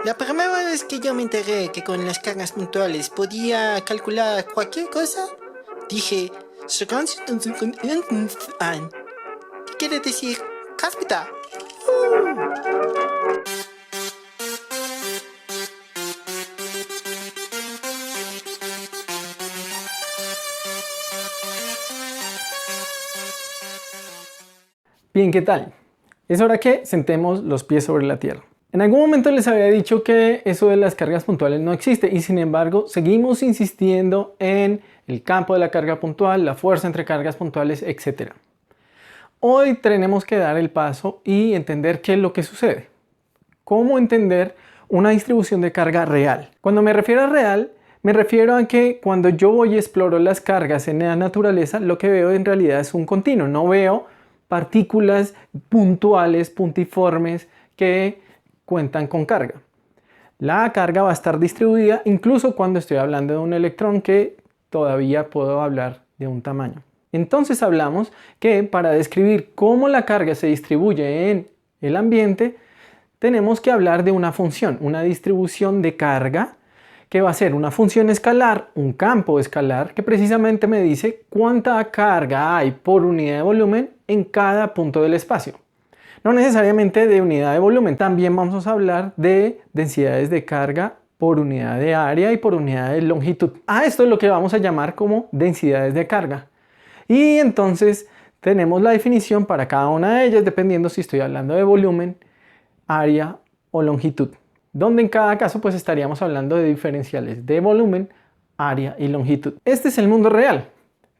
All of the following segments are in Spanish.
La primera vez que yo me enteré que con las cargas puntuales podía calcular cualquier cosa, dije, ¿qué quiere decir? Cáspita. Bien, ¿qué tal? Es hora que sentemos los pies sobre la tierra. En algún momento les había dicho que eso de las cargas puntuales no existe y sin embargo seguimos insistiendo en el campo de la carga puntual, la fuerza entre cargas puntuales, etc. Hoy tenemos que dar el paso y entender qué es lo que sucede. ¿Cómo entender una distribución de carga real? Cuando me refiero a real, me refiero a que cuando yo voy y exploro las cargas en la naturaleza, lo que veo en realidad es un continuo. No veo partículas puntuales, puntiformes, que cuentan con carga. La carga va a estar distribuida incluso cuando estoy hablando de un electrón que todavía puedo hablar de un tamaño. Entonces hablamos que para describir cómo la carga se distribuye en el ambiente, tenemos que hablar de una función, una distribución de carga que va a ser una función escalar, un campo escalar, que precisamente me dice cuánta carga hay por unidad de volumen en cada punto del espacio. No necesariamente de unidad de volumen, también vamos a hablar de densidades de carga por unidad de área y por unidad de longitud. A esto es lo que vamos a llamar como densidades de carga. Y entonces tenemos la definición para cada una de ellas dependiendo si estoy hablando de volumen, área o longitud, donde en cada caso pues estaríamos hablando de diferenciales de volumen, área y longitud. Este es el mundo real,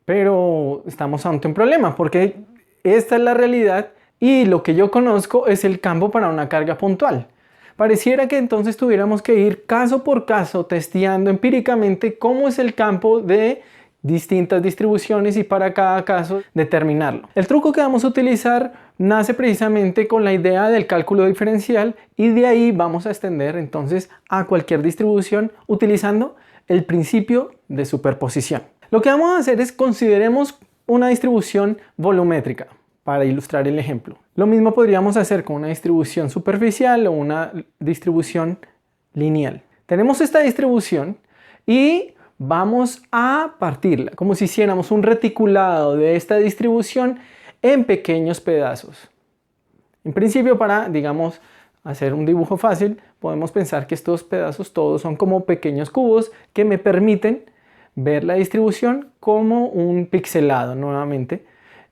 pero estamos ante un problema porque esta es la realidad y lo que yo conozco es el campo para una carga puntual. Pareciera que entonces tuviéramos que ir caso por caso testeando empíricamente cómo es el campo de distintas distribuciones y para cada caso determinarlo. El truco que vamos a utilizar nace precisamente con la idea del cálculo diferencial y de ahí vamos a extender entonces a cualquier distribución utilizando el principio de superposición. Lo que vamos a hacer es consideremos una distribución volumétrica para ilustrar el ejemplo. Lo mismo podríamos hacer con una distribución superficial o una distribución lineal. Tenemos esta distribución y vamos a partirla como si hiciéramos un reticulado de esta distribución en pequeños pedazos. En principio, para, digamos, hacer un dibujo fácil, podemos pensar que estos pedazos todos son como pequeños cubos que me permiten ver la distribución como un pixelado nuevamente,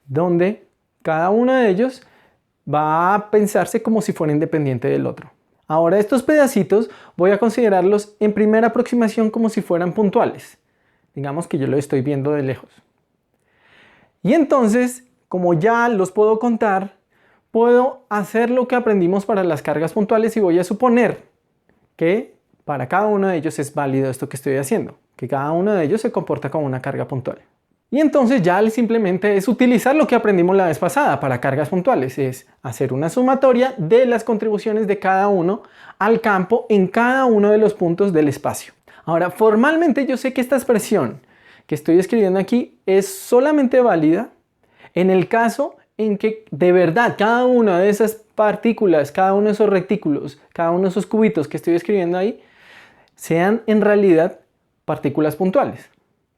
donde cada uno de ellos va a pensarse como si fuera independiente del otro. Ahora estos pedacitos voy a considerarlos en primera aproximación como si fueran puntuales. Digamos que yo lo estoy viendo de lejos. Y entonces, como ya los puedo contar, puedo hacer lo que aprendimos para las cargas puntuales y voy a suponer que para cada uno de ellos es válido esto que estoy haciendo, que cada uno de ellos se comporta como una carga puntual. Y entonces ya simplemente es utilizar lo que aprendimos la vez pasada para cargas puntuales, es hacer una sumatoria de las contribuciones de cada uno al campo en cada uno de los puntos del espacio. Ahora, formalmente yo sé que esta expresión que estoy escribiendo aquí es solamente válida en el caso en que de verdad cada una de esas partículas, cada uno de esos retículos, cada uno de esos cubitos que estoy escribiendo ahí, sean en realidad partículas puntuales.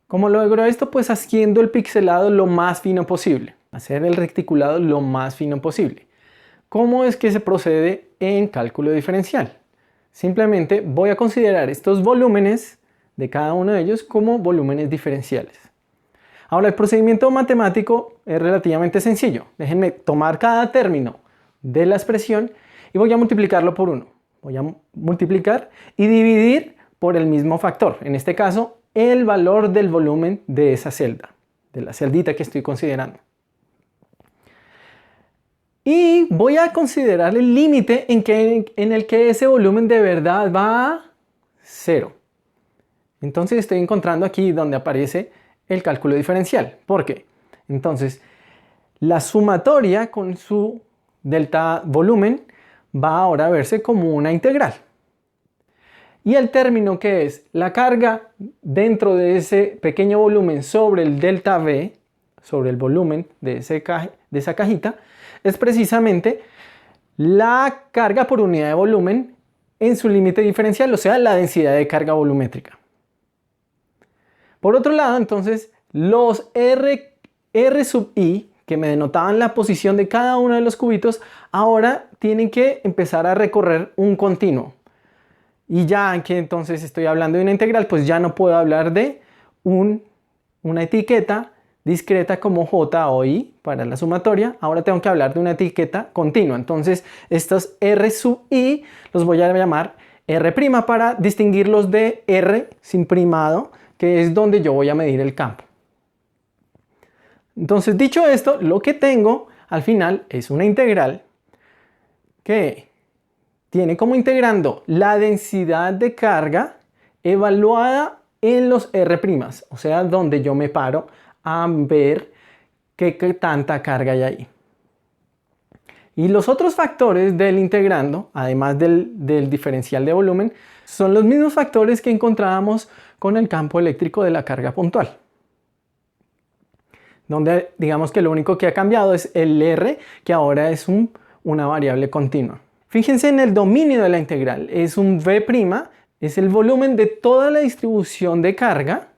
¿Cómo logro esto? Pues haciendo el pixelado lo más fino posible, hacer el reticulado lo más fino posible. ¿Cómo es que se procede en cálculo diferencial? Simplemente voy a considerar estos volúmenes de cada uno de ellos como volúmenes diferenciales. Ahora, el procedimiento matemático es relativamente sencillo. Déjenme tomar cada término de la expresión y voy a multiplicarlo por 1. Voy a multiplicar y dividir por el mismo factor. En este caso, el valor del volumen de esa celda, de la celdita que estoy considerando. Y voy a considerar el límite en el que ese volumen de verdad va a 0. Entonces estoy encontrando aquí donde aparece el cálculo diferencial. ¿Por qué? Entonces, la sumatoria con su delta volumen va ahora a verse como una integral. Y el término que es la carga dentro de ese pequeño volumen sobre el delta V, sobre el volumen de esa cajita, es precisamente la carga por unidad de volumen en su límite diferencial, o sea, la densidad de carga volumétrica. Por otro lado, entonces, los R sub i, que me denotaban la posición de cada uno de los cubitos, ahora tienen que empezar a recorrer un continuo. Y ya que entonces estoy hablando de una integral, pues ya no puedo hablar de una etiqueta discreta como J o I para la sumatoria. Ahora tengo que hablar de una etiqueta continua. Entonces estos R sub I los voy a llamar R' para distinguirlos de R sin primado, que es donde yo voy a medir el campo. Entonces, dicho esto, lo que tengo al final es una integral que tiene como integrando la densidad de carga evaluada en los R', o sea, donde yo me paro a ver qué tanta carga hay ahí. Y los otros factores del integrando, además del diferencial de volumen, son los mismos factores que encontrábamos con el campo eléctrico de la carga puntual, donde digamos que lo único que ha cambiado es el R, que ahora es una variable continua. Fíjense en el dominio de la integral, es un V', es el volumen de toda la distribución de carga,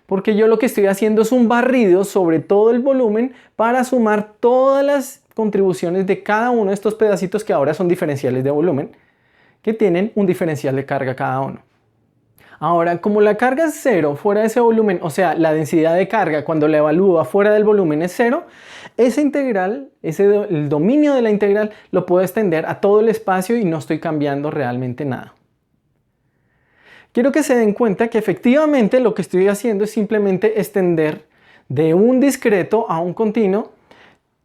porque yo lo que estoy haciendo es un barrido sobre todo el volumen para sumar todas las contribuciones de cada uno de estos pedacitos que ahora son diferenciales de volumen, que tienen un diferencial de carga cada uno. Ahora, como la carga es cero fuera de ese volumen, o sea, la densidad de carga cuando la evalúo afuera del volumen es cero, esa integral, el dominio de la integral lo puedo extender a todo el espacio y no estoy cambiando realmente nada. Quiero que se den cuenta que efectivamente lo que estoy haciendo es simplemente extender de un discreto a un continuo,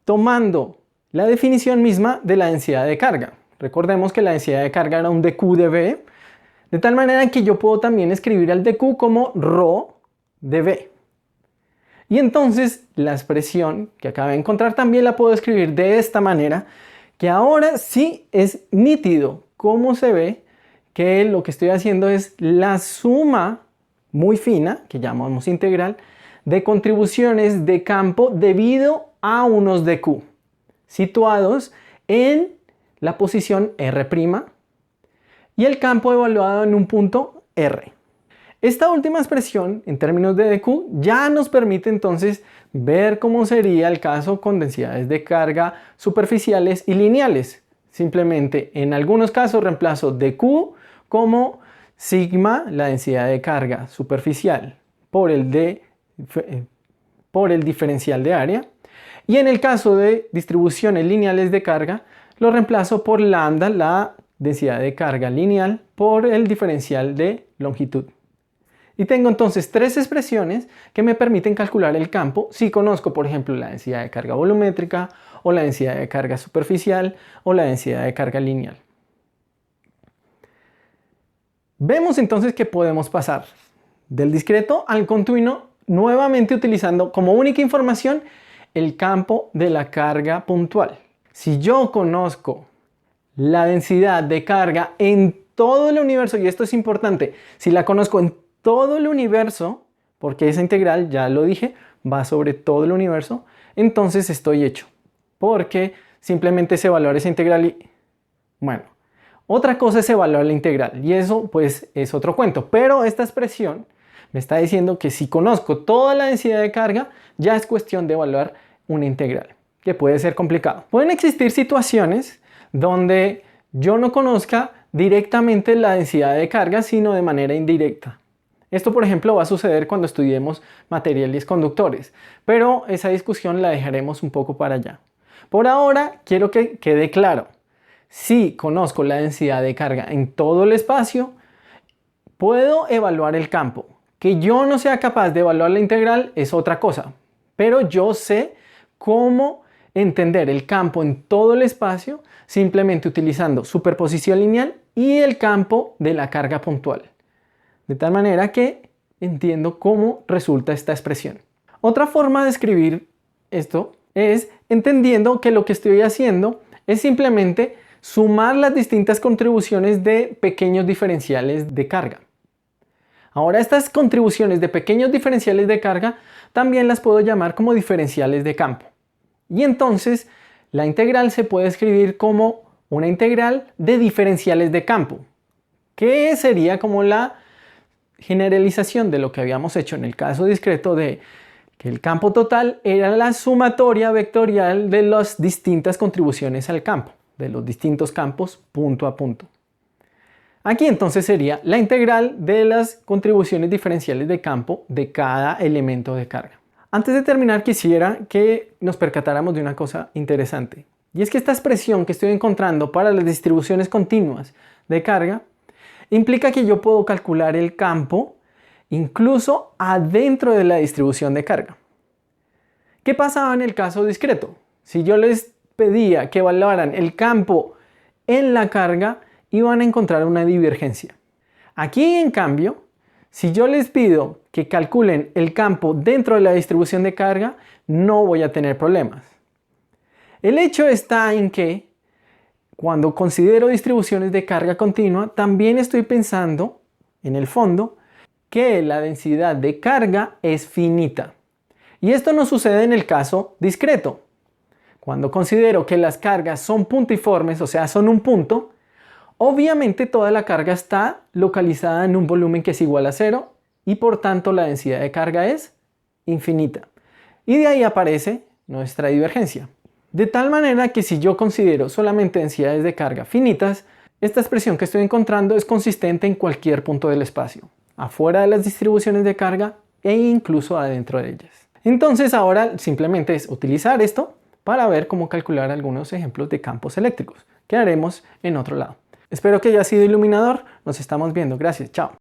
tomando la definición misma de la densidad de carga. Recordemos que la densidad de carga era un dq de V, de tal manera que yo puedo también escribir al dq como ρ de V. Y entonces la expresión que acabo de encontrar también la puedo escribir de esta manera, que ahora sí es nítido cómo se ve que lo que estoy haciendo es la suma muy fina, que llamamos integral, de contribuciones de campo debido a unos dq, situados en la posición R', y el campo evaluado en un punto R. Esta última expresión, en términos de dq, ya nos permite entonces ver cómo sería el caso con densidades de carga superficiales y lineales. Simplemente, en algunos casos reemplazo dq como sigma, la densidad de carga superficial, por el diferencial de área. Y en el caso de distribuciones lineales de carga, lo reemplazo por lambda, la densidad de carga lineal, por el diferencial de longitud. Y tengo entonces tres expresiones que me permiten calcular el campo si conozco, por ejemplo, la densidad de carga volumétrica, o la densidad de carga superficial, o la densidad de carga lineal. Vemos entonces que podemos pasar del discreto al continuo, nuevamente utilizando como única información el campo de la carga puntual. Si yo conozco la densidad de carga en todo el universo, y esto es importante, si la conozco en todo el universo, porque esa integral, ya lo dije, va sobre todo el universo, entonces estoy hecho, porque simplemente es evaluar esa integral y, bueno, otra cosa es evaluar la integral, y eso pues es otro cuento, pero esta expresión me está diciendo que si conozco toda la densidad de carga, ya es cuestión de evaluar una integral, que puede ser complicado. Pueden existir situaciones donde yo no conozca directamente la densidad de carga, sino de manera indirecta. Esto, por ejemplo, va a suceder cuando estudiemos materiales conductores, pero esa discusión la dejaremos un poco para allá. Por ahora, quiero que quede claro, si conozco la densidad de carga en todo el espacio, puedo evaluar el campo. Que yo no sea capaz de evaluar la integral es otra cosa, pero yo sé cómo entender el campo en todo el espacio simplemente utilizando superposición lineal y el campo de la carga puntual. De tal manera que entiendo cómo resulta esta expresión. Otra forma de escribir esto es entendiendo que lo que estoy haciendo es simplemente sumar las distintas contribuciones de pequeños diferenciales de carga. Ahora, estas contribuciones de pequeños diferenciales de carga también las puedo llamar como diferenciales de campo. Y entonces la integral se puede escribir como una integral de diferenciales de campo. que sería como la generalización de lo que habíamos hecho en el caso discreto de que el campo total era la sumatoria vectorial de las distintas contribuciones al campo, de los distintos campos punto a punto. Aquí entonces sería la integral de las contribuciones diferenciales de campo de cada elemento de carga. Antes de terminar, quisiera que nos percatáramos de una cosa interesante. Y es que esta expresión que estoy encontrando para las distribuciones continuas de carga implica que yo puedo calcular el campo incluso adentro de la distribución de carga. ¿Qué pasaba en el caso discreto? Si yo les pedía que evaluaran el campo en la carga, iban a encontrar una divergencia. Aquí, en cambio, si yo les pido que calculen el campo dentro de la distribución de carga, no voy a tener problemas. El hecho está en que cuando considero distribuciones de carga continua, también estoy pensando, en el fondo, que la densidad de carga es finita. Y esto no sucede en el caso discreto. Cuando considero que las cargas son puntiformes, o sea, son un punto, obviamente toda la carga está localizada en un volumen que es igual a 0 y por tanto la densidad de carga es infinita. Y de ahí aparece nuestra divergencia. De tal manera que si yo considero solamente densidades de carga finitas, esta expresión que estoy encontrando es consistente en cualquier punto del espacio, afuera de las distribuciones de carga e incluso adentro de ellas. Entonces ahora simplemente es utilizar esto para ver cómo calcular algunos ejemplos de campos eléctricos, que haremos en otro lado. Espero que haya sido iluminador. Nos estamos viendo. Gracias. Chao.